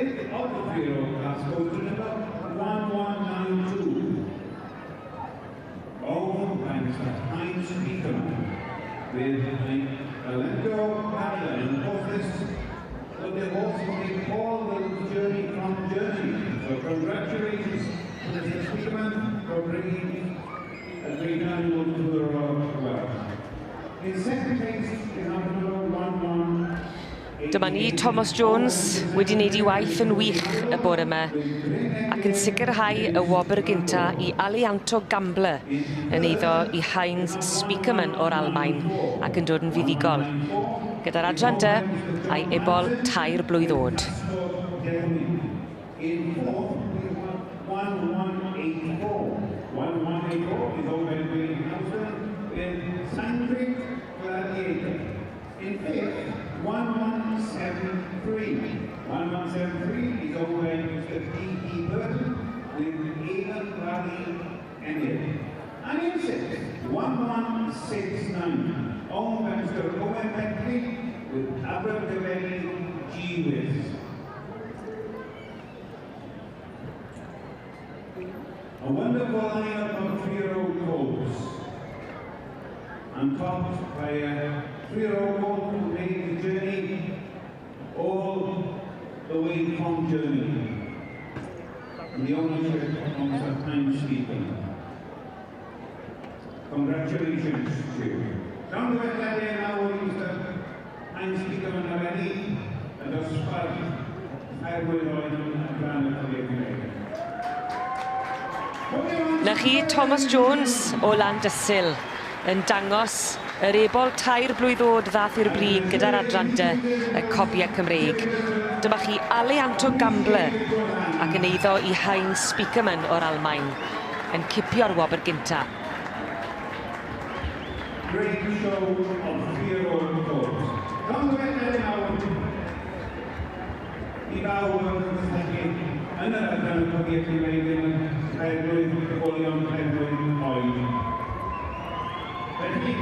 fifth of the 3-year-old class goes to number 1192. Owned by Mr. Heinz Beacon, with Alento Padler and horses, but the horse will call the journey from Germany. So congratulations to Mr. Speakerman for bringing a great animal to the Welsh. In second place, we have number 11. Dyma ni, Thomas Jones, wedi wneud ei waith yn wych y bore yma, ac yn sicrhau y wobr gynta i Alianto Gambler yn eiddo i Heinz Speakerman o'r Almaen ac yn dod yn fuddigol, gyda'r adran dy a'i ebol tair blwydd oed. In fourth, we have 1184. 1184 is already in Housen with Sandrick Gladiator. In fifth, 1173. 1173 is already Mr. P.E. Burton with Eden Valley Emir. And in sixth, 1169, owned by Mr. Owen Beckley with Abergavenny G. Wiz. A wonderful lineup of 3-year-old colts, and topped by a 3-year-old colt who made the journey all the way from Germany. And the ownership of Mr. Heinz Speakerman. Congratulations to you. Down the way area now with Mr. Heinz Speakerman already, and thus far, I will join and plan for the Cymreig. Na chi, Thomas Jones o Landysil yn dangos yr ebol tair blwydd oed ddath i'r brig gyda'r adrannau y Cobiau Cymreig. Dyma chi Alianto Gambler ac yn eiddo i Heinz Speakerman o'r Almaen yn cipio'r wobr gynta. Great show of 3-year-old colts. Come with me now. I bawb yn ysgolhaig yn yr adran y Cobiau Cymreig yn 3 blwydd, y bolion 3 blwydd oed. Felly,